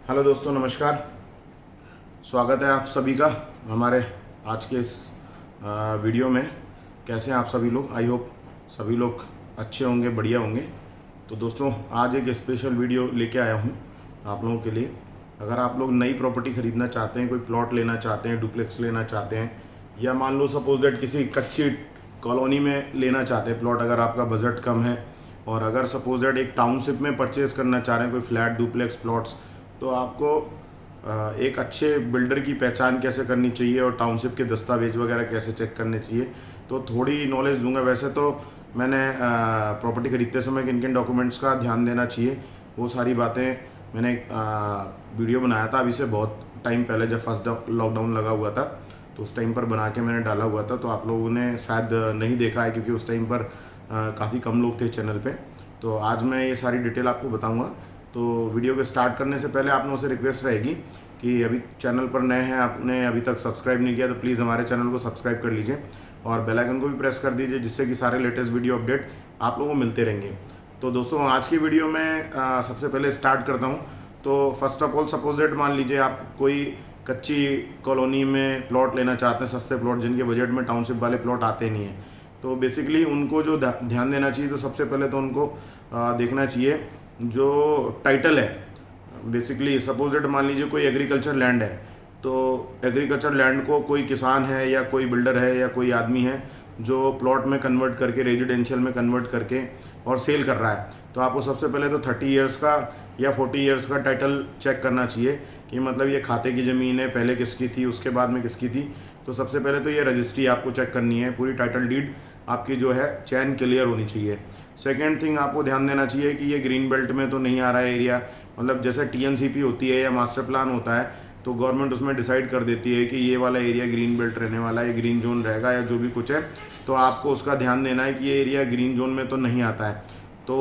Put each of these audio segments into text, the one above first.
Hello दोस्तों, नमस्कार। स्वागत है आप सभी का हमारे आज के इस वीडियो में। कैसे हैं आप सभी लोग? आई होप सभी लोग अच्छे होंगे, बढ़िया होंगे। तो दोस्तों, आज एक स्पेशल वीडियो लेके आया हूं आप लोगों के लिए। अगर आप लोग नई प्रॉपर्टी ख़रीदना चाहते हैं, कोई प्लॉट लेना चाहते हैं, डुप्लेक्स लेना चाहते हैं, या मान लो सपोज दैट किसी कच्ची कॉलोनी में लेना चाहते हैं प्लॉट, अगर आपका बजट कम है, और अगर सपोज दैट एक टाउनशिप में परचेज़ करना चाह रहे हैं कोई फ्लैट, डुप्लेक्स, प्लॉट्स, तो आपको एक अच्छे बिल्डर की पहचान कैसे करनी चाहिए और टाउनशिप के दस्तावेज वगैरह कैसे चेक करने चाहिए, तो थोड़ी नॉलेज दूंगा। वैसे तो मैंने प्रॉपर्टी खरीदते समय किन किन डॉक्यूमेंट्स का ध्यान देना चाहिए, वो सारी बातें मैंने वीडियो बनाया था अभी से बहुत टाइम पहले, जब फर्स्ट लॉकडाउन लगा हुआ था, तो उस टाइम पर बना के मैंने डाला हुआ था। तो आप लोगों ने शायद नहीं देखा है, क्योंकि उस टाइम पर काफ़ी कम लोग थे चैनल पे। तो आज मैं ये सारी डिटेल आपको बताऊंगा। तो वीडियो के स्टार्ट करने से पहले आप लोगों से रिक्वेस्ट रहेगी कि अभी चैनल पर नए हैं, आपने अभी तक सब्सक्राइब नहीं किया, तो प्लीज़ हमारे चैनल को सब्सक्राइब कर लीजिए और बेल आइकन को भी प्रेस कर दीजिए, जिससे कि सारे लेटेस्ट वीडियो अपडेट आप लोगों को मिलते रहेंगे। तो दोस्तों, आज की वीडियो में सबसे पहले स्टार्ट करता हूँ। तो first of all, suppose that मान लीजिए आप कोई कच्ची कॉलोनी में प्लॉट लेना चाहते हैं, सस्ते प्लॉट जिनके बजट में टाउनशिप वाले प्लॉट आते नहीं हैं। तो बेसिकली उनको जो ध्यान देना चाहिए, तो सबसे पहले तो उनको देखना चाहिए जो टाइटल है। बेसिकली सपोज दैट मान लीजिए कोई एग्रीकल्चर लैंड है, तो एग्रीकल्चर लैंड को कोई किसान है या कोई बिल्डर है या कोई आदमी है जो प्लॉट में कन्वर्ट करके, रेजिडेंशियल में कन्वर्ट करके और सेल कर रहा है, तो आपको सबसे पहले तो 30 ईयर्स का या 40 ईयर्स का टाइटल चेक करना चाहिए कि मतलब ये खाते की ज़मीन है, पहले किसकी थी, उसके बाद में किसकी थी। तो सबसे पहले तो ये रजिस्ट्री आपको चेक करनी है, पूरी टाइटल डीड आपकी जो है चैन क्लियर होनी चाहिए। सेकेंड थिंग, आपको ध्यान देना चाहिए कि ये ग्रीन बेल्ट में तो नहीं आ रहा है एरिया। मतलब जैसे TNCP होती है या मास्टर प्लान होता है, तो गवर्नमेंट उसमें डिसाइड कर देती है कि ये वाला एरिया ग्रीन बेल्ट रहने वाला है, ग्रीन जोन रहेगा या जो भी कुछ है, तो आपको उसका ध्यान देना है कि ये एरिया ग्रीन जोन में तो नहीं आता है। तो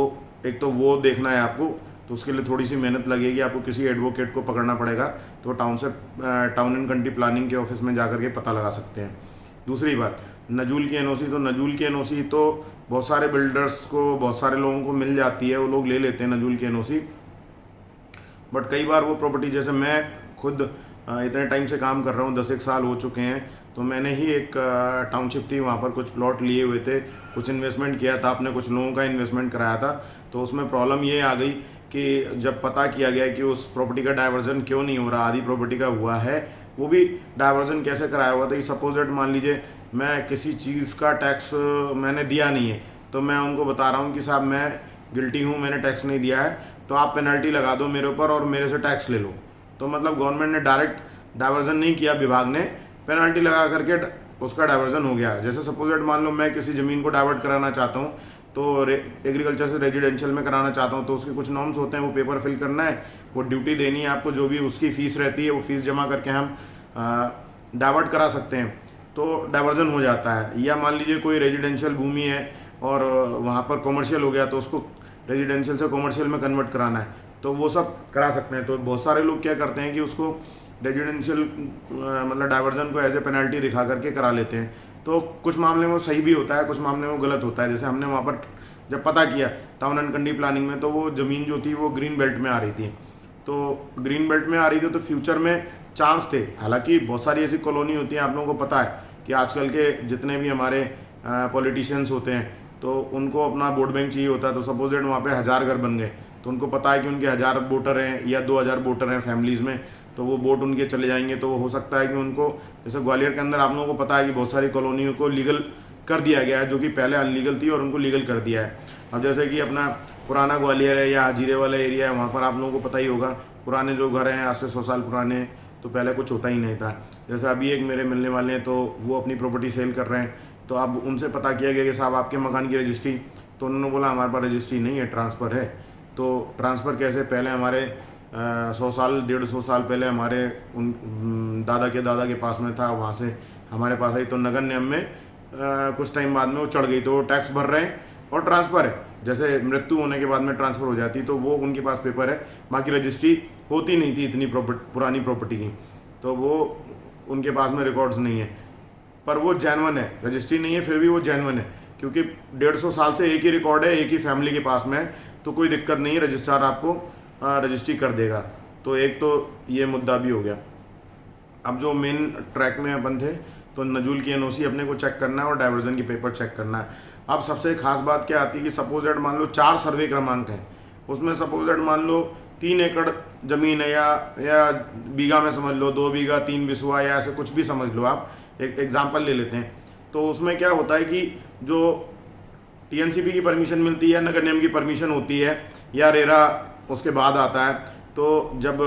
एक तो वो देखना है आपको, तो उसके लिए थोड़ी सी मेहनत लगेगी, आपको किसी एडवोकेट को पकड़ना पड़ेगा। तो टाउन एंड कंट्री प्लानिंग के ऑफिस में जाकर के पता लगा सकते हैं। दूसरी बात, नजूल की NOC। तो नजूल की NOC तो बहुत सारे बिल्डर्स को, बहुत सारे लोगों को मिल जाती है, वो लोग ले लेते हैं नजूल की NOC। बट कई बार वो प्रॉपर्टी, जैसे मैं खुद इतने टाइम से काम कर रहा हूँ, 10 साल हो चुके हैं, तो मैंने ही एक टाउनशिप थी, वहाँ पर कुछ प्लॉट लिए हुए थे, कुछ इन्वेस्टमेंट किया था, आपने कुछ लोगों का इन्वेस्टमेंट कराया था। तो उसमें प्रॉब्लम ये आ गई कि जब पता किया गया कि उस प्रॉपर्टी का डाइवर्जन क्यों नहीं हो रहा, आधी प्रॉपर्टी का हुआ है, वो भी डाइवर्जन कैसे कराया हुआ था कि सपोज दैट मान लीजिए मैं किसी चीज़ का टैक्स मैंने दिया नहीं है, तो मैं उनको बता रहा हूँ कि साहब मैं गिल्टी हूँ, मैंने टैक्स नहीं दिया है, तो आप पेनल्टी लगा दो मेरे ऊपर और मेरे से टैक्स ले लो। तो मतलब गवर्नमेंट ने डायरेक्ट डाइवर्जन नहीं किया, विभाग ने पेनल्टी लगा करके उसका डाइवर्जन हो गया। जैसे सपोज दैट मान लो मैं किसी ज़मीन को डाइवर्ट कराना चाहता हूँ, तो एग्रीकल्चर से रेजिडेंशियल में कराना चाहता हूँ, तो उसके कुछ नॉर्म्स होते हैं, वो पेपर फिल करना है, वो ड्यूटी देनी है आपको, जो भी उसकी फ़ीस रहती है वो फ़ीस जमा करके हम डाइवर्ट करा सकते हैं, तो डाइवर्जन हो जाता है। या मान लीजिए कोई रेजिडेंशियल भूमि है और वहाँ पर कॉमर्शियल हो गया, तो उसको रेजिडेंशियल से कॉमर्शियल में कन्वर्ट कराना है, तो वो सब करा सकते हैं। तो बहुत सारे लोग क्या करते हैं कि उसको रेजिडेंशियल मतलब डाइवर्जन को एज ए पेनल्टी दिखा करके करा लेते हैं। तो कुछ मामले में वो सही भी होता है, कुछ मामले में वो गलत होता है। जैसे हमने वहाँ पर जब पता किया टाउन एंड कंट्री प्लानिंग में, तो वो ज़मीन जो थी वो ग्रीन बेल्ट में आ रही थी, तो ग्रीन बेल्ट में आ रही थी, तो फ्यूचर में चांस थे। हालांकि बहुत सारी ऐसी कॉलोनी होती हैं, आप लोगों को पता है कि आजकल के जितने भी हमारे पॉलिटिशियंस होते हैं, तो उनको अपना वोट बैंक चाहिए होता है। तो सपोज दैट वहाँ पे 1000 घर बन गए, तो उनको पता है कि उनके 1000 वोटर हैं या 2000 वोटर हैं फैमिलीज़ में, तो वो वोट उनके चले जाएंगे। तो हो सकता है कि उनको, जैसे ग्वालियर के अंदर आप लोगों को पता है कि बहुत सारी कॉलोनियों को लीगल कर दिया गया है, जो कि पहले अनलीगल थी और उनको लीगल कर दिया है। अब जैसे कि अपना पुराना ग्वालियर है या हाजीरे वाला एरिया है, वहाँ पर आप लोगों को पता ही होगा, पुराने जो घर हैं आज से 100 साल पुराने, तो पहले कुछ होता ही नहीं था। जैसे अभी एक मेरे मिलने वाले हैं, तो वो अपनी प्रॉपर्टी सेल कर रहे हैं, तो अब उनसे पता किया गया कि साहब आपके मकान की रजिस्ट्री, तो उन्होंने बोला हमारे पास रजिस्ट्री नहीं है, ट्रांसफ़र है। तो ट्रांसफ़र कैसे? पहले हमारे 100 साल 150 साल पहले हमारे उन दादा के पास में था, वहाँ से हमारे पास आई, तो नगर निगम में कुछ टाइम बाद में वो चढ़ गई, तो वो टैक्स भर रहे हैं और ट्रांसफ़र है। जैसे मृत्यु होने के बाद में ट्रांसफ़र हो जाती, तो वो उनके पास पेपर है, बाकी रजिस्ट्री होती नहीं थी इतनी पुरानी प्रॉपर्टी की, तो वो उनके पास में रिकॉर्ड्स नहीं है। पर वो जेन्युइन है, रजिस्ट्री नहीं है फिर भी वो जेन्युइन है, क्योंकि 150 साल से एक ही रिकॉर्ड है, एक ही फैमिली के पास में है, तो कोई दिक्कत नहीं है, रजिस्ट्रार आपको रजिस्ट्री कर देगा। तो एक तो ये मुद्दा भी हो गया। अब जो मेन ट्रैक में अपन थे तो नजूल की एनओसी अपने को चेक करना है और डाइवर्जन की पेपर चेक करना है। अब सबसे खास बात क्या आती है कि सपोजेड मान लो 4 सर्वे क्रमांक हैं, उसमें सपोजेड मान लो 3 एकड़ ज़मीन है या बीघा में समझ लो, 2 बीघा 3 बिसवा या ऐसे कुछ भी समझ लो, आप एक एग्जाम्पल ले लेते हैं। तो उसमें क्या होता है कि जो टीएनसीपी की परमिशन मिलती है, नगर निगम की परमिशन होती है या रेरा उसके बाद आता है। तो जब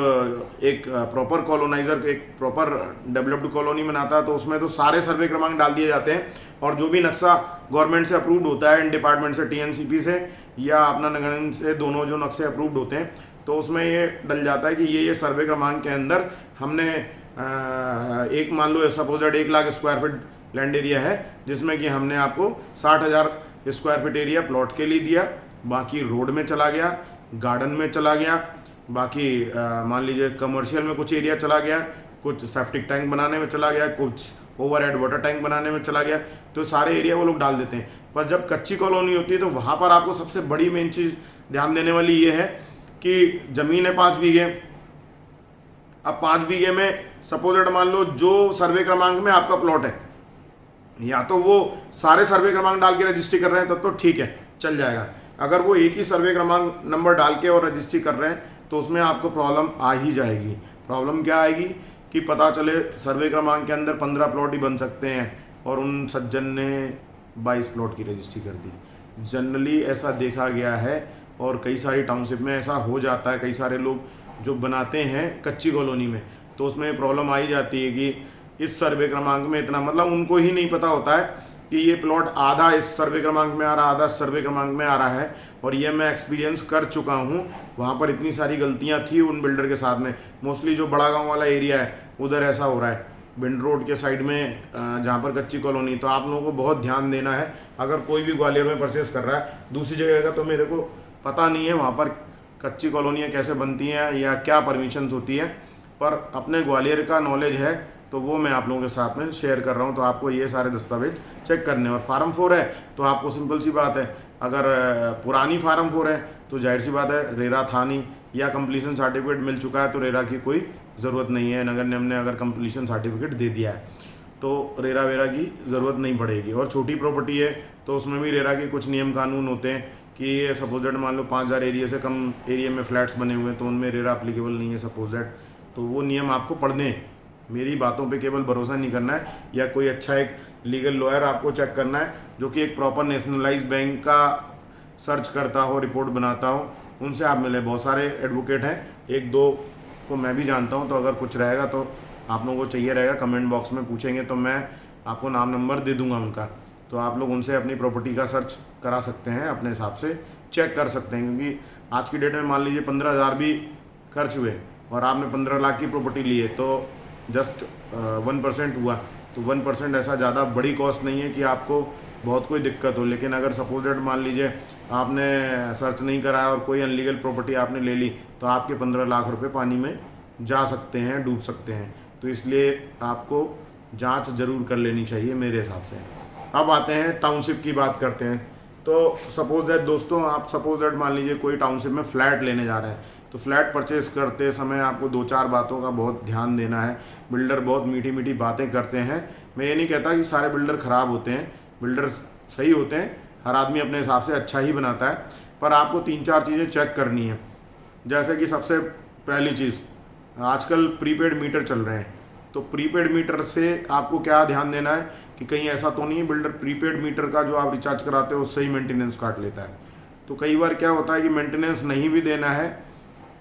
एक प्रॉपर कॉलोनाइज़र एक प्रॉपर डेवलप्ड कॉलोनी बनाता है तो उसमें तो सारे सर्वे क्रमांक डाल दिए जाते हैं और जो भी नक्शा गवर्नमेंट से अप्रूव्ड होता है, इन डिपार्टमेंट से, टीएनसीपी से या अपना नगर निगम से, दोनों जो नक्शे अप्रूव्ड होते हैं, तो उसमें ये डल जाता है कि ये सर्वे क्रमांक के अंदर हमने एक मान लो supposed 1 lakh square feet land area है जिसमें कि हमने आपको 60,000 स्क्वायर फीट एरिया प्लॉट के लिए दिया, बाकी रोड में चला गया, गार्डन में चला गया, बाकी मान लीजिए कमर्शियल में कुछ एरिया चला गया, कुछ सेप्टिक टैंक बनाने में चला गया, कुछ ओवरहेड वाटर टैंक बनाने में चला गया, तो सारे एरिया वो लोग डाल देते हैं। पर जब कच्ची कॉलोनी होती है तो वहाँ पर आपको सबसे बड़ी मेन चीज़ ध्यान देने वाली ये है कि ज़मीन है 5 बीघे। अब 5 बीघे में सपोजेड मान लो जो सर्वे क्रमांक में आपका प्लॉट है, या तो वो सारे सर्वे क्रमांक डाल के रजिस्ट्री कर रहे हैं तब तो ठीक है, चल जाएगा। अगर वो एक ही सर्वे क्रमांक नंबर डाल के और रजिस्ट्री कर रहे हैं तो उसमें आपको प्रॉब्लम आ ही जाएगी। प्रॉब्लम क्या आएगी कि पता चले सर्वे क्रमांक के अंदर 15 प्लॉट ही बन सकते हैं और उन सज्जन ने 22 प्लॉट की रजिस्ट्री कर दी। जनरली ऐसा देखा गया है और कई सारी टाउनशिप में ऐसा हो जाता है। कई सारे लोग जो बनाते हैं कच्ची कॉलोनी में तो उसमें प्रॉब्लम आ ही जाती है कि इस सर्वे क्रमांक में इतना, मतलब उनको ही नहीं पता होता है कि ये प्लॉट आधा इस सर्वे क्रमांक में आ रहा, आधा सर्वे क्रमांक में आ रहा है। और ये मैं एक्सपीरियंस कर चुका हूँ, वहाँ पर इतनी सारी गलतियाँ थी उन बिल्डर के साथ में। मोस्टली जो बड़ा गांव वाला एरिया है उधर ऐसा हो रहा है, बिंड रोड के साइड में जहाँ पर कच्ची कॉलोनी। तो आप लोगों को बहुत ध्यान देना है, अगर कोई भी ग्वालियर में परचेस कर रहा है, दूसरी जगह का तो मेरे को पता नहीं है वहाँ पर कच्ची कॉलोनियाँ कैसे बनती हैं या क्या परमिशंस होती है, पर अपने ग्वालियर का नॉलेज है तो वो मैं आप लोगों के साथ में शेयर कर रहा हूँ। तो आपको ये सारे दस्तावेज चेक करने। और फार्म 4 है तो आपको सिंपल सी बात है, अगर पुरानी फार्म 4 है तो जाहिर सी बात है रेरा था नहीं या कंप्लीशन सर्टिफिकेट मिल चुका है तो रेरा की कोई ज़रूरत नहीं है। नगर निगम ने अगर कंप्लीशन सर्टिफिकेट दे दिया है तो रेरा वेरा की ज़रूरत नहीं पड़ेगी। और छोटी प्रॉपर्टी है तो उसमें भी रेरा के कुछ नियम कानून होते हैं कि ये सपोजेड मान लो 5,000 एरिया से कम एरिया में फ्लैट्स बने हुए हैं तो उनमें रेरा अप्लीकेबल नहीं है सपोजेड। तो वो नियम आपको पढ़ने हैं, मेरी बातों पे केवल भरोसा नहीं करना है, या कोई अच्छा एक लीगल लॉयर आपको चेक करना है जो कि एक प्रॉपर नेशनलाइज बैंक का सर्च करता हो, रिपोर्ट बनाता हो, उनसे आप मिले। बहुत सारे एडवोकेट हैं, 1-2 को मैं भी जानता हूं। तो अगर कुछ रहेगा तो आप लोगों को चाहिए रहेगा कमेंट बॉक्स में पूछेंगे तो मैं आपको नाम नंबर दे दूंगा उनका, तो आप लोग उनसे अपनी प्रॉपर्टी का सर्च करा सकते हैं, अपने हिसाब से चेक कर सकते हैं। क्योंकि आज की डेट में मान लीजिए 15,000 भी खर्च हुए और आपने 15 लाख की प्रॉपर्टी ली है तो जस्ट 1% हुआ, तो 1% ऐसा ज़्यादा बड़ी कॉस्ट नहीं है कि आपको बहुत कोई दिक्कत हो। लेकिन अगर सपोजेड मान लीजिए आपने सर्च नहीं कराया और कोई अनलीगल प्रॉपर्टी आपने ले ली तो आपके 15 लाख रुपए पानी में जा सकते हैं, डूब सकते हैं। तो इसलिए आपको जांच ज़रूर कर लेनी चाहिए मेरे हिसाब से। अब आते हैं टाउनशिप की बात करते हैं। तो सपोज दैट दोस्तों, आप सपोज दैट मान लीजिए कोई टाउनशिप में फ्लैट लेने जा रहे हैं, तो फ्लैट परचेस करते समय आपको 2-4 बातों का बहुत ध्यान देना है। बिल्डर बहुत मीठी मीठी बातें करते हैं, मैं ये नहीं कहता कि सारे बिल्डर ख़राब होते हैं, बिल्डर सही होते हैं, हर आदमी अपने हिसाब से अच्छा ही बनाता है, पर आपको 3-4 चीज़ें चेक करनी है। जैसे कि सबसे पहली चीज़, आजकल प्रीपेड मीटर चल रहे हैं, तो प्रीपेड मीटर से आपको क्या ध्यान देना है कि कहीं ऐसा तो नहीं है बिल्डर प्रीपेड मीटर का जो आप रिचार्ज कराते हो उससे ही मेंटेनेंस काट लेता है। तो कई बार क्या होता है कि मेंटेनेंस नहीं भी देना है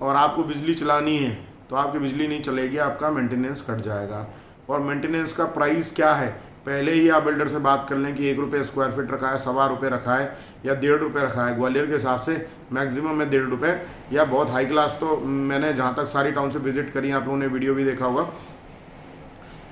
और आपको बिजली चलानी है तो आपकी बिजली नहीं चलेगी, आपका मेंटेनेंस कट जाएगा। और मेंटेनेंस का प्राइस क्या है पहले ही आप बिल्डर से बात कर लें कि 1 रुपये स्क्वायर फीट रखा है, 1.25 रुपये रखा है या 1.5 रुपये रखा है। ग्वालियर के हिसाब से मैक्सिमम है 1.5 रुपये, या बहुत हाई क्लास तो मैंने जहाँ तक सारी टाउनशिप विजिट करी, आप लोगों ने वीडियो भी देखा होगा,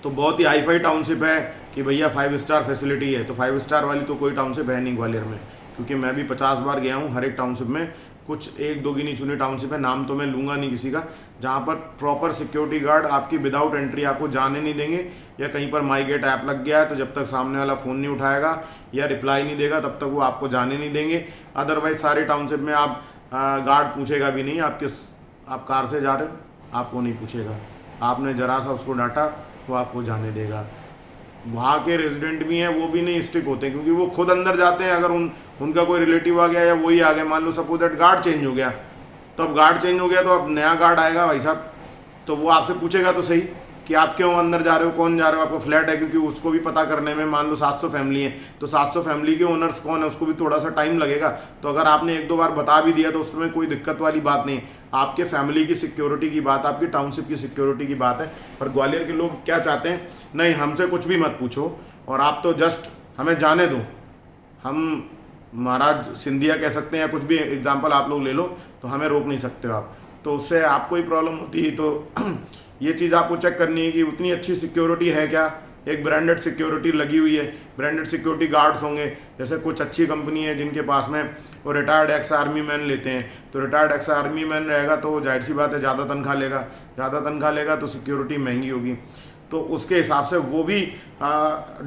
तो बहुत ही हाईफाई टाउनशिप है कि भैया 5 स्टार फैसिलिटी है। तो 5 स्टार वाली तो कोई टाउनशिप है नहीं ग्वालियर में, क्योंकि मैं भी 50 बार गया हूँ हर एक टाउनशिप में। कुछ 1-2 गिनी चुनी टाउनशिप है, नाम तो मैं लूँगा नहीं किसी का, जहाँ पर प्रॉपर सिक्योरिटी गार्ड आपकी विदाउट एंट्री आपको जाने नहीं देंगे, या कहीं पर माई गेट ऐप लग गया है तो जब तक सामने वाला फ़ोन नहीं उठाएगा या रिप्लाई नहीं देगा तब तक वो आपको जाने नहीं देंगे। अदरवाइज सारे टाउनशिप में आप गार्ड पूछेगा भी नहीं आप कार से जा रहे हो, आपको नहीं पूछेगा। आपने ज़रा सा उसको डांटा, वो आपको जाने देगा। वहाँ के रेजिडेंट भी हैं, वो भी नहीं स्टिक होते, क्योंकि वो खुद अंदर जाते हैं। अगर उनका कोई रिलेटिव आ गया या वही आ गया, मान लो सपोज दैट गार्ड चेंज हो गया, तो अब गार्ड चेंज हो गया तो अब नया गार्ड आएगा भाई साहब, तो वो आपसे पूछेगा तो सही कि आप क्यों अंदर जा रहे हो, कौन जा रहे हो, आपको फ्लैट है, क्योंकि उसको भी पता करने में, मान लो 700 फैमिली है तो 700 फैमिली के ओनर्स कौन है उसको भी थोड़ा सा टाइम लगेगा। तो अगर आपने 1-2 बार बता भी दिया तो उसमें कोई दिक्कत वाली बात नहीं। आपके फैमिली की सिक्योरिटी की बात, आपकी टाउनशिप की सिक्योरिटी की बात है। पर ग्वालियर के लोग क्या चाहते हैं, नहीं हमसे कुछ भी मत पूछो और आप तो जस्ट हमें जाने दो, हम महाराज सिंधिया कह सकते हैं या कुछ भी एग्जाम्पल आप लोग ले लो, तो हमें रोक नहीं सकते हो आप। तो उससे आपको ही प्रॉब्लम होती है। तो ये चीज़ आपको चेक करनी है कि उतनी अच्छी सिक्योरिटी है क्या, एक ब्रांडेड सिक्योरिटी लगी हुई है, ब्रांडेड सिक्योरिटी गार्ड्स होंगे। जैसे कुछ अच्छी कंपनी है जिनके पास में वो रिटायर्ड एक्स आर्मी मैन लेते हैं, तो रिटायर्ड एक्स आर्मी मैन रहेगा तो जाहिर सी बात है ज़्यादा तनख्वाह लेगा, ज़्यादा तनख्वाह लेगा तो सिक्योरिटी महंगी होगी। तो उसके हिसाब से वो भी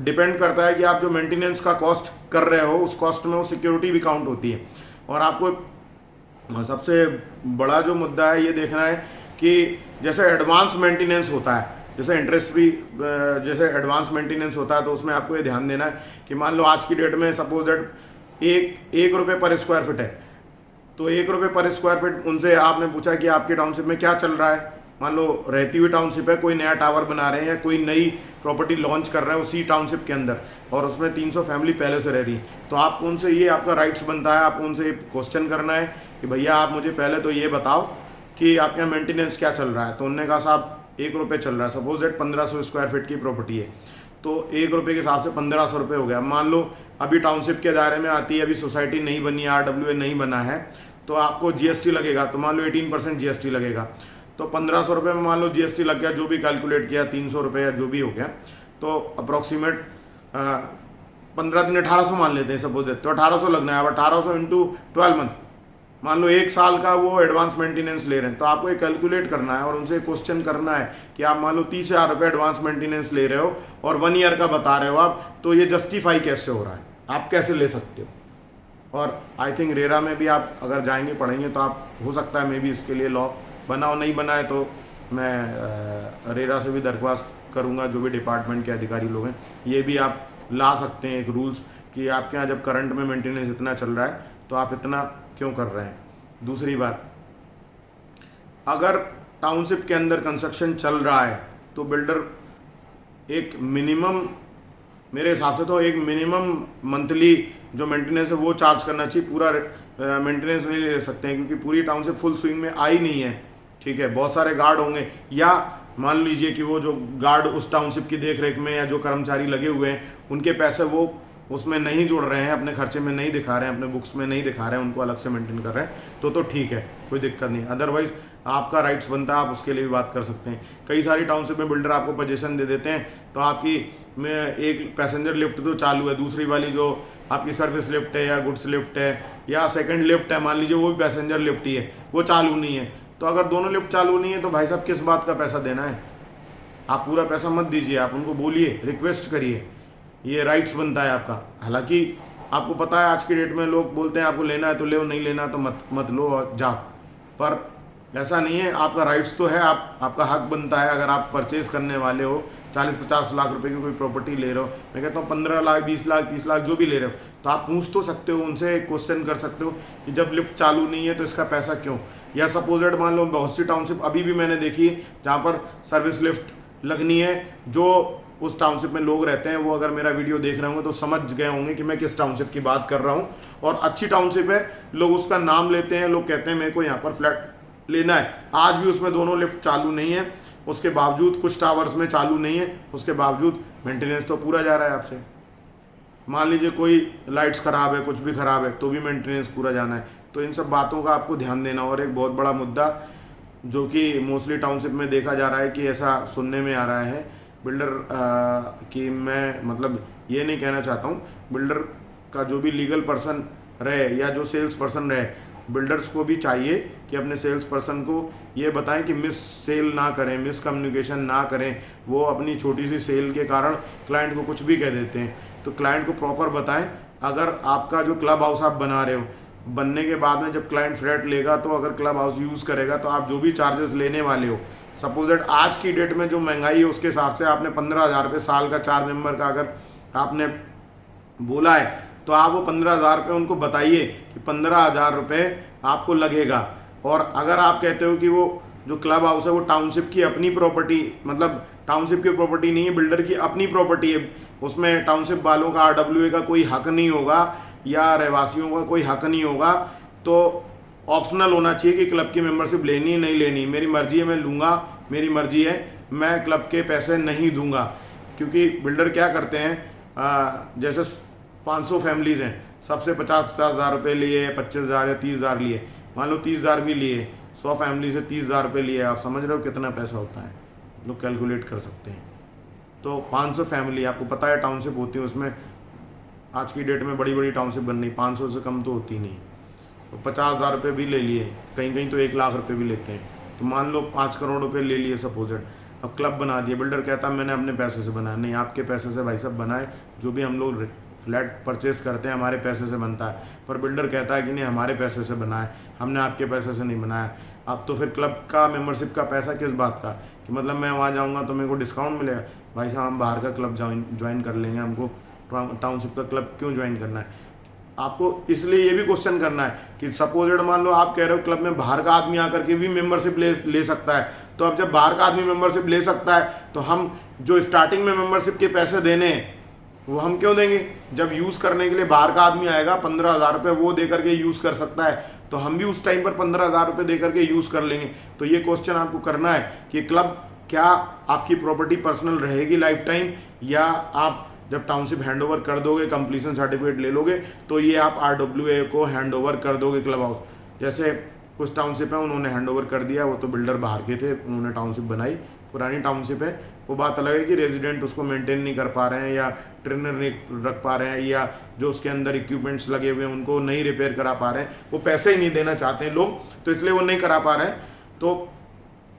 डिपेंड करता है कि आप जो मेंटेनेंस का कॉस्ट कर रहे हो उस कॉस्ट में वो सिक्योरिटी भी काउंट होती है। और आपको सबसे बड़ा जो मुद्दा है ये देखना है कि जैसे एडवांस मेंटेनेंस होता है, जैसे इंटरेस्ट फ्री, जैसे एडवांस मेंटेनेंस होता है, तो उसमें आपको ये ध्यान देना है कि मान लो आज की डेट में सपोज दैट एक रुपये पर स्क्वायर फीट है, तो 1 रुपये पर स्क्वायर फीट उनसे आपने पूछा कि आपकी टाउनशिप में क्या चल रहा है। मान लो रहती हुई टाउनशिप है, कोई नया टावर बना रहे हैं या कोई नई प्रॉपर्टी लॉन्च कर रहे हैं उसी टाउनशिप के अंदर, और उसमें 300 फैमिली पहले से रह रही, तो आप उनसे, ये आपका राइट्स बनता है, आप उनसे क्वेश्चन करना है कि भैया आप मुझे पहले तो ये बताओ कि आपके यहाँ मेंटेनेंस क्या चल रहा है। तो उन्होंने कहा साहब 1 रुपये चल रहा है, सपोज दैट 1500 स्क्वायर फीट की प्रॉपर्टी है, तो 1 रुपये के हिसाब से 1500 रुपये हो गया। मान लो अभी टाउनशिप के दायरे में आती है, अभी सोसाइटी नहीं बनी है, RWA नहीं बना है, तो आपको GST लगेगा, तो मान लो 18% GST लगेगा, तो 1500 रुपये में मान लो GST लग गया, जो भी कैलकुलेट किया 300 रुपये या जो भी हो गया, तो अप्रॉक्सीमेट 15 दिन 1800 मान लेते हैं सपोज दैट, तो 1800 लगना है। अब 1800 इंटू 12 मंथ, मान लो 1 साल का वो एडवांस मेंटेनेंस ले रहे हैं, तो आपको ये कैलकुलेट करना है और उनसे क्वेश्चन करना है कि आप मान लो 30,000 रुपये एडवांस मेंटेनेंस ले रहे हो और 1 ईयर का बता रहे हो आप, तो ये जस्टिफाई कैसे हो रहा है, आप कैसे ले सकते हो। और आई थिंक रेरा में भी आप अगर जाएंगे पढ़ेंगे तो आप, हो सकता है मे बी इसके लिए लॉ बना हो, नहीं बना है तो मैं रेरा से भी दरख्वास्त करूँगा, जो भी डिपार्टमेंट के अधिकारी लोग हैं, ये भी आप ला सकते हैं एक रूल्स कि आपके यहाँ जब करंट में मेंटेनेंस इतना चल रहा है तो आप इतना क्यों कर रहे हैं। दूसरी बात, अगर टाउनशिप के अंदर कंस्ट्रक्शन चल रहा है तो बिल्डर एक मिनिमम, मेरे हिसाब से तो एक मिनिमम मंथली जो मेंटेनेंस है वो चार्ज करना चाहिए। पूरा मेंटेनेंस नहीं ले सकते हैं क्योंकि पूरी टाउनशिप फुल स्विंग में आई नहीं है, ठीक है, बहुत सारे गार्ड होंगे, या मान लीजिए कि वो जो गार्ड उस टाउनशिप की देख रेख में या जो कर्मचारी लगे हुए हैं उनके पैसे वो उसमें नहीं जोड़ रहे हैं, अपने खर्चे में नहीं दिखा रहे हैं, अपने बुक्स में नहीं दिखा रहे हैं, उनको अलग से मेंटेन कर रहे हैं, तो ठीक है, कोई दिक्कत नहीं। अदरवाइज आपका राइट्स बनता है, आप उसके लिए भी बात कर सकते हैं। कई सारी टाउनशिप में बिल्डर आपको पोजीशन दे देते हैं, तो आपकी में एक पैसेंजर लिफ्ट तो चालू है, दूसरी वाली जो आपकी सर्विस लिफ्ट है या गुड्स लिफ्ट है या सेकंड लिफ्ट है, मान लीजिए वो भी पैसेंजर लिफ्ट ही है, वो चालू नहीं है। तो अगर दोनों लिफ्ट चालू नहीं है तो भाई साहब किस बात का पैसा देना है। आप पूरा पैसा मत दीजिए, आप उनको बोलिए, रिक्वेस्ट करिए, ये राइट्स बनता है आपका। हालांकि आपको पता है आज की डेट में लोग बोलते हैं आपको लेना है तो लो, नहीं लेना तो मत लो और जाओ, पर ऐसा नहीं है, आपका राइट्स तो है, आपका हक बनता है। अगर आप परचेज़ करने वाले हो, 40-50 लाख रुपए की कोई प्रॉपर्टी ले रहे हो, मैं कहता हूँ 15 लाख 20 लाख 30 लाख जो भी ले रहे हो, तो आप पूछ तो सकते हो उनसे, क्वेश्चन कर सकते हो कि जब लिफ्ट चालू नहीं है तो इसका पैसा क्यों। या सपोजेड मान लो बहुत सी टाउनशिप अभी भी मैंने देखी है जहाँ पर सर्विस लिफ्ट लगनी है, जो उस टाउनशिप में लोग रहते हैं वो अगर मेरा वीडियो देख रहे होंगे तो समझ गए होंगे कि मैं किस टाउनशिप की बात कर रहा हूँ। और अच्छी टाउनशिप है, लोग उसका नाम लेते हैं, लोग कहते हैं मेरे को यहाँ पर फ्लैट लेना है, आज भी उसमें दोनों लिफ्ट चालू नहीं है, उसके बावजूद कुछ टावर्स में चालू नहीं है, उसके बावजूद मेंटेनेंस तो पूरा जा रहा है आपसे। मान लीजिए कोई लाइट्स ख़राब है, कुछ भी ख़राब है, तो भी मेंटेनेंस पूरा जाना है। तो इन सब बातों का आपको ध्यान देना। और एक बहुत बड़ा मुद्दा जो कि मोस्टली टाउनशिप में देखा जा रहा है कि ऐसा सुनने में आ रहा है बिल्डर कि मैं मतलब ये नहीं कहना चाहता हूँ, बिल्डर का जो भी लीगल पर्सन रहे या जो सेल्स पर्सन रहे, बिल्डर्स को भी चाहिए कि अपने सेल्स पर्सन को ये बताएं कि मिस सेल ना करें, मिस कम्युनिकेशन ना करें। वो अपनी छोटी सी सेल के कारण क्लाइंट को कुछ भी कह देते हैं, तो क्लाइंट को प्रॉपर बताएं। अगर आपका जो क्लब हाउस आप बना रहे हो बनने के बाद में जब क्लाइंट फ्लैट लेगा तो अगर क्लब हाउस यूज़ करेगा तो आप जो भी चार्जेस लेने वाले हो, सपोज दैट आज की डेट में जो महंगाई है उसके हिसाब से आपने 15,000 रुपये साल का 4 मेंबर का अगर आपने बोला है तो आप वो 15,000 रुपये उनको बताइए कि 15,000 रुपये आपको लगेगा। और अगर आप कहते हो कि वो जो क्लब हाउस है वो टाउनशिप की अपनी प्रॉपर्टी, मतलब टाउनशिप की प्रॉपर्टी नहीं है, बिल्डर की अपनी प्रॉपर्टी है, उसमें टाउनशिप वालों का RWA का कोई हक नहीं होगा या रहवासियों का कोई हक नहीं होगा, तो ऑप्शनल होना चाहिए कि क्लब की मेंबरशिप लेनी नहीं लेनी, मेरी मर्जी है मैं लूँगा, मेरी मर्जी है मैं क्लब के पैसे नहीं दूंगा। क्योंकि बिल्डर क्या करते हैं, जैसे 500 फैमिलीज़ हैं, सबसे 50-50 हज़ार रुपये लिए, 25,000 या 30,000 लिए, मान लो 30,000 भी लिए, 100 फैमिली से 30,000 रुपये लिए, आप समझ रहे हो कितना पैसा होता है, लोग कैलकुलेट कर सकते हैं। तो 500 फैमिली आपको पता है टाउनशिप होती है, उसमें आज की डेट में बड़ी बड़ी टाउनशिप बन रही, 500 से कम तो होती नहीं। तो 50,000 रुपये भी ले लिए, कहीं कहीं तो 1 लाख रुपये भी लेते हैं, तो मान लो 5 करोड़ रुपये ले लिए सपोजेड। अब क्लब बना दिए, बिल्डर कहता है मैंने अपने पैसे से बनाया, नहीं आपके पैसे से भाई साहब बनाए, जो भी हम लोग फ्लैट परचेस करते हैं हमारे पैसे से बनता है, पर बिल्डर कहता है कि नहीं हमारे पैसे से बनाए, हमने आपके पैसे से नहीं बनाया। अब तो फिर क्लब का मेंबरशिप का पैसा किस बात का, कि मतलब मैं वहाँ जाऊँगा तो मेरे को डिस्काउंट मिलेगा? भाई साहब हम बाहर का क्लब ज्वाइन कर लेंगे, हमको टाउनशिप का क्लब क्यों ज्वाइन करना है? आपको इसलिए ये भी क्वेश्चन करना है कि सपोजेड मान लो आप कह रहे हो क्लब में बाहर का आदमी आकर के भी मेंबरशिप ले सकता है, तो अब जब बाहर का आदमी मेंबरशिप ले सकता है तो हम जो स्टार्टिंग में मेंबरशिप के पैसे देने हैं वो हम क्यों देंगे? जब यूज़ करने के लिए बाहर का आदमी आएगा 15,000 रुपये वो दे करके यूज़ कर सकता है, तो हम भी उस टाइम पर 15,000 रुपये दे करके यूज़ कर लेंगे। तो ये क्वेश्चन आपको करना है कि क्लब क्या आपकी प्रॉपर्टी पर्सनल रहेगी लाइफ टाइम, या आप जब टाउनशिप हैंडओवर कर दोगे, कंप्लीशन सर्टिफिकेट ले लोगे, तो ये आप RWA को हैंडओवर कर दोगे क्लब हाउस। जैसे कुछ टाउनशिप है उन्होंने हैंडओवर कर दिया, वो तो बिल्डर बाहर के थे, उन्होंने टाउनशिप बनाई, पुरानी टाउनशिप है, वो बात अलग है कि रेजिडेंट उसको मेंटेन नहीं कर पा रहे हैं या ट्रेनर नहीं रख पा रहे हैं, या जो उसके अंदर इक्विपमेंट्स लगे हुए हैं उनको नहीं रिपेयर करा पा रहे हैं, वो पैसे ही नहीं देना चाहते हैं लोग, तो इसलिए वो नहीं करा पा रहे हैं। तो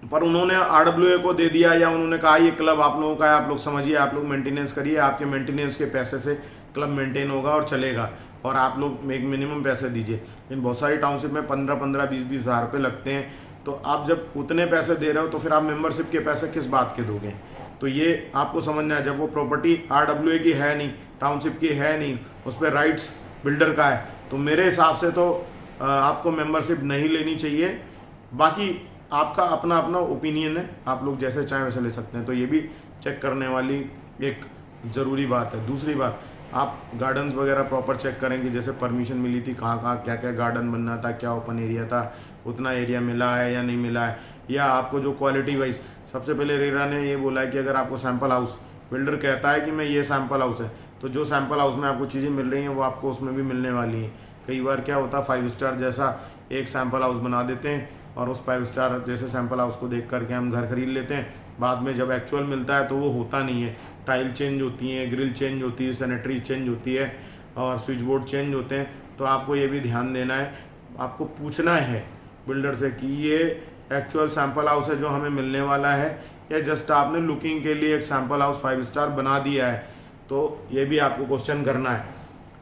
पर उन्होंने RWA को दे दिया, या उन्होंने कहा ये क्लब आप लोगों का है, आप लोग समझिए, आप लोग मेंटेनेंस करिए, आपके मेंटेनेंस के पैसे से क्लब मेंटेन होगा और चलेगा, और आप लोग एक मिनिमम पैसे दीजिए। लेकिन बहुत सारी टाउनशिप में 15-15, 20-20 हज़ार रुपये लगते हैं, तो आप जब उतने पैसे दे रहे हो तो फिर आप मेंबरशिप के पैसे किस बात के दोगे? तो ये आपको समझना है, जब वो प्रॉपर्टी RWA की है नहीं, टाउनशिप की है नहीं, उस पर राइट्स बिल्डर का है, तो मेरे हिसाब से तो आपको मेंबरशिप नहीं लेनी चाहिए। बाकी आपका अपना अपना ओपिनियन है, आप लोग जैसे चाहें वैसे ले सकते हैं, तो ये भी चेक करने वाली एक ज़रूरी बात है। दूसरी बात, आप गार्डन्स वगैरह प्रॉपर चेक करेंगे, जैसे परमिशन मिली थी, कहाँ कहाँ क्या क्या गार्डन बनना था, क्या ओपन एरिया था, उतना एरिया मिला है या नहीं मिला है, या आपको जो क्वालिटी वाइज, सबसे पहले रेरा ने ये बोला है कि अगर आपको सैम्पल हाउस, बिल्डर कहता है कि मैं ये सैम्पल हाउस है, तो जो सैम्पल हाउस में आपको चीज़ें मिल रही हैं वो आपको उसमें भी मिलने वाली हैं। कई बार क्या होता है 5 स्टार जैसा एक सैम्पल हाउस बना देते हैं, और उस 5 स्टार जैसे सैम्पल हाउस को देख करके हम घर खरीद लेते हैं, बाद में जब एक्चुअल मिलता है तो वो होता नहीं है, टाइल चेंज होती हैं, ग्रिल चेंज होती है, सैनिटरी चेंज होती है, और स्विच बोर्ड चेंज होते हैं। तो आपको ये भी ध्यान देना है, आपको पूछना है बिल्डर से कि ये एक्चुअल सैम्पल हाउस है जो हमें मिलने वाला है, या जस्ट आपने लुकिंग के लिए एक सैम्पल हाउस 5 स्टार बना दिया है, तो ये भी आपको क्वेश्चन करना है।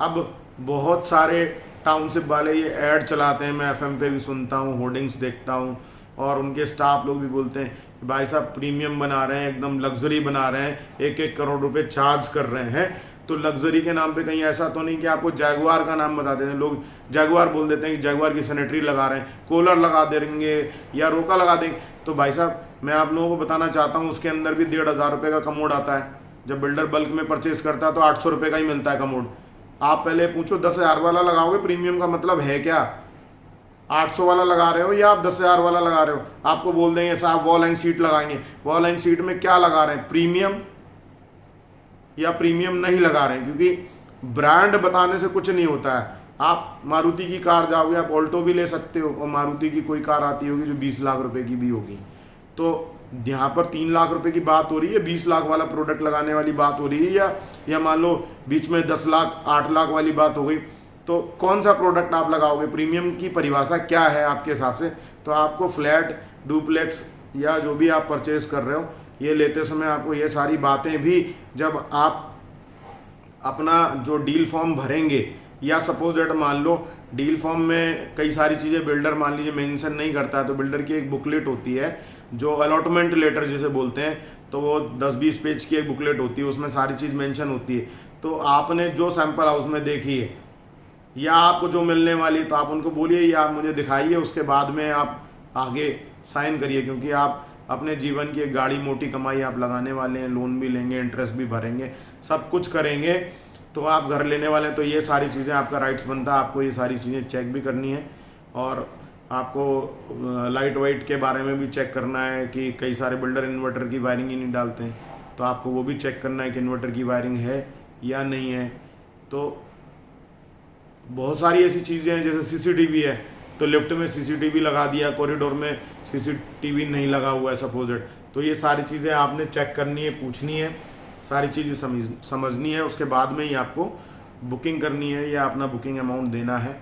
अब बहुत सारे टाउनशिप वाले ये ऐड चलाते हैं, मैं FM पे भी सुनता हूँ, होर्डिंग्स देखता हूँ, और उनके स्टाफ लोग भी बोलते हैं कि भाई साहब प्रीमियम बना रहे हैं, एकदम लग्जरी बना रहे हैं, 1-1 करोड़ रुपए चार्ज कर रहे हैं। तो लग्जरी के नाम पे कहीं ऐसा तो नहीं कि आपको जैगुआर का नाम बता देते हैं, लोग जैगुआर बोल देते हैं कि जैगुआर की सैनिटरी लगा रहे हैं, कूलर लगा देंगे या रोका लगा देंगे। तो भाई साहब मैं आप लोगों को बताना चाहता हूँ उसके अंदर भी 1,500 रुपये का कमोड आता है। जब बिल्डर बल्क में परचेज करता है तो 800 रुपये का ही मिलता है कमोड। आप पहले पूछो 10,000 वाला लगाओगे, प्रीमियम का मतलब है क्या? 800 वाला लगा रहे हो या आप 10,000 वाला लगा रहे हो? आपको बोल देंगे साहब वॉल हैंग सीट लगाएंगे। वॉल हैंग सीट में क्या लगा रहे हैं, प्रीमियम या प्रीमियम नहीं लगा रहे हैं? क्योंकि ब्रांड बताने से कुछ नहीं होता है। आप मारुति की कार जाओगे, आप ऑल्टो भी ले सकते हो, और मारुति की कोई कार आती होगी जो 20 लाख रुपए की भी होगी। तो यहाँ पर 3 लाख रुपए की बात हो रही है, 20 लाख वाला प्रोडक्ट लगाने वाली बात हो रही है, या मान लो बीच में 10 लाख 8 लाख वाली बात हो गई। तो कौन सा प्रोडक्ट आप लगाओगे? प्रीमियम की परिभाषा क्या है आपके हिसाब से? तो आपको फ्लैट, डुप्लेक्स या जो भी आप परचेज कर रहे हो, ये लेते समय आपको ये सारी बातें भी, जब आप अपना जो डील फॉर्म भरेंगे, या सपोज डेट मान लो डील फॉर्म में कई सारी चीज़ें बिल्डर मान लीजिए मेंशन नहीं करता है, तो बिल्डर की एक बुकलेट होती है जो अलॉटमेंट लेटर जिसे बोलते हैं, तो वो 10-20 पेज की एक बुकलेट होती है, उसमें सारी चीज़ मेंशन होती है। तो आपने जो सैंपल हाउस में देखी है या आपको जो मिलने वाली है, तो आप उनको बोलिए या आप मुझे दिखाइए, उसके बाद में आप आगे साइन करिए, क्योंकि आप अपने जीवन की एक गाड़ी मोटी कमाई आप लगाने वाले हैं, लोन भी लेंगे, इंटरेस्ट भी भरेंगे, सब कुछ करेंगे, तो आप घर लेने वाले हैं, तो ये सारी चीज़ें आपका राइट्स बनता है, आपको ये सारी चीज़ें चेक भी करनी है। और आपको लाइट वाइट के बारे में भी चेक करना है कि कई सारे बिल्डर इन्वर्टर की वायरिंग ही नहीं डालते हैं, तो आपको वो भी चेक करना है कि इन्वर्टर की वायरिंग है या नहीं है। तो बहुत सारी ऐसी चीज़ें हैं, जैसे सीसीटीवी है, तो लिफ्ट में सीसीटीवी लगा दिया, कॉरिडोर में सीसीटीवी नहीं लगा हुआ है सपोजेड, तो ये सारी चीज़ें आपने चेक करनी है, पूछनी है, सारी चीज़ें समझनी है, उसके बाद में ही आपको बुकिंग करनी है या अपना बुकिंग अमाउंट देना है।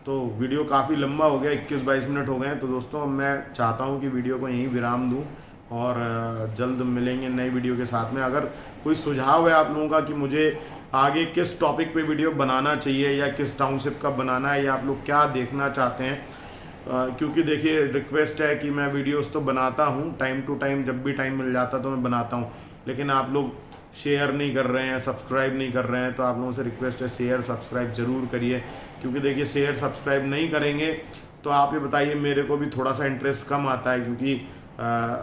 तो वीडियो काफ़ी लंबा हो गया, 21-22 मिनट हो गए हैं, तो दोस्तों मैं चाहता हूँ कि वीडियो को यहीं विराम दूँ और जल्द मिलेंगे नई वीडियो के साथ में। अगर कोई सुझाव है आप लोगों का कि मुझे आगे किस टॉपिक पे वीडियो बनाना चाहिए या किस टाउनशिप का बनाना है या आप लोग क्या देखना चाहते हैं, क्योंकि देखिए रिक्वेस्ट है कि मैं वीडियोस तो बनाता हूँ टाइम टू टाइम, जब भी टाइम मिल जाता तो मैं बनाता हूँ, लेकिन आप लोग शेयर नहीं कर रहे हैं, सब्सक्राइब नहीं कर रहे हैं, तो आप लोगों से रिक्वेस्ट है शेयर सब्सक्राइब ज़रूर करिए, क्योंकि देखिए शेयर सब्सक्राइब नहीं करेंगे तो आप ये बताइए मेरे को भी थोड़ा सा इंटरेस्ट कम आता है, क्योंकि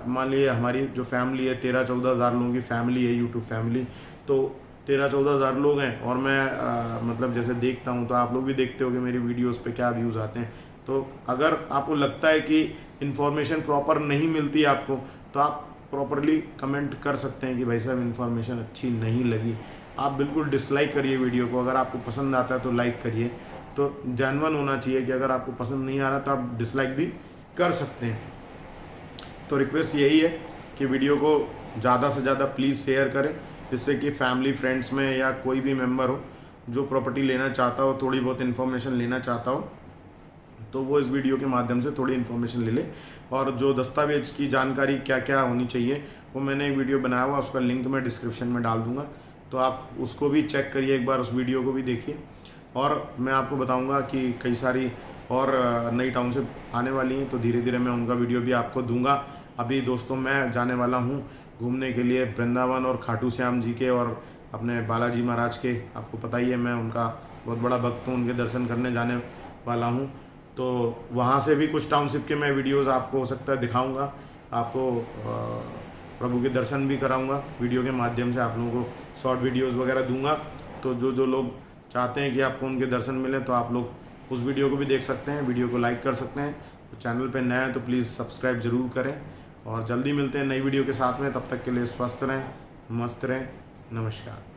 मान लीजिए हमारी जो फैमिली है 13-14 हज़ार लोगों की फैमिली है, यूट्यूब फैमिली, तो 13-14 हज़ार लोग हैं और मैं मतलब जैसे देखता हूँ, तो आप लोग भी देखते हो कि मेरी वीडियोस पे क्या व्यूज़ आते हैं। तो अगर आपको लगता है कि इन्फॉर्मेशन प्रॉपर नहीं मिलती आपको, तो आप प्रॉपरली कमेंट कर सकते हैं कि भाई साहब इन्फॉर्मेशन अच्छी नहीं लगी। आप बिल्कुल डिसलाइक करिए वीडियो को, अगर आपको पसंद आता है तो लाइक करिए। तो जेन्युइन होना चाहिए कि अगर आपको पसंद नहीं आ रहा तो आप डिसलाइक भी कर सकते हैं। तो रिक्वेस्ट यही है कि वीडियो को ज़्यादा से ज़्यादा प्लीज़ शेयर करें, जिससे कि फैमिली फ्रेंड्स में या कोई भी मेंबर हो जो प्रॉपर्टी लेना चाहता हो, थोड़ी बहुत इन्फॉर्मेशन लेना चाहता हो, तो वो इस वीडियो के माध्यम से थोड़ी इन्फॉर्मेशन ले ले। और जो दस्तावेज की जानकारी क्या क्या होनी चाहिए वो मैंने एक वीडियो बनाया हुआ, उसका लिंक मैं डिस्क्रिप्शन में डाल दूँगा, तो आप उसको भी चेक करिए, एक बार उस वीडियो को भी देखिए। और मैं आपको बताऊँगा कि कई सारी और नई टाउनशिप आने वाली हैं, तो धीरे धीरे मैं उनका वीडियो भी आपको दूंगा। अभी दोस्तों मैं जाने वाला हूँ घूमने के लिए वृंदावन और खाटू श्याम जी के और अपने बालाजी महाराज के, आपको पता ही है मैं उनका बहुत बड़ा भक्त हूँ, उनके दर्शन करने जाने वाला हूँ। तो वहाँ से भी कुछ टाउनशिप के मैं वीडियोस आपको हो सकता है दिखाऊंगा, आपको प्रभु के दर्शन भी कराऊंगा वीडियो के माध्यम से, आप लोगों को शॉर्ट वीडियोस वगैरह दूंगा। तो जो लोग चाहते हैं कि आपको उनके दर्शन मिले, तो आप लोग उस वीडियो को भी देख सकते हैं, वीडियो को लाइक कर सकते हैं। तो चैनल पे नए हैं तो प्लीज़ सब्सक्राइब ज़रूर करें, और जल्दी मिलते हैं नई वीडियो के साथ में। तब तक के लिए स्वस्थ रहें, मस्त रहें, नमस्कार।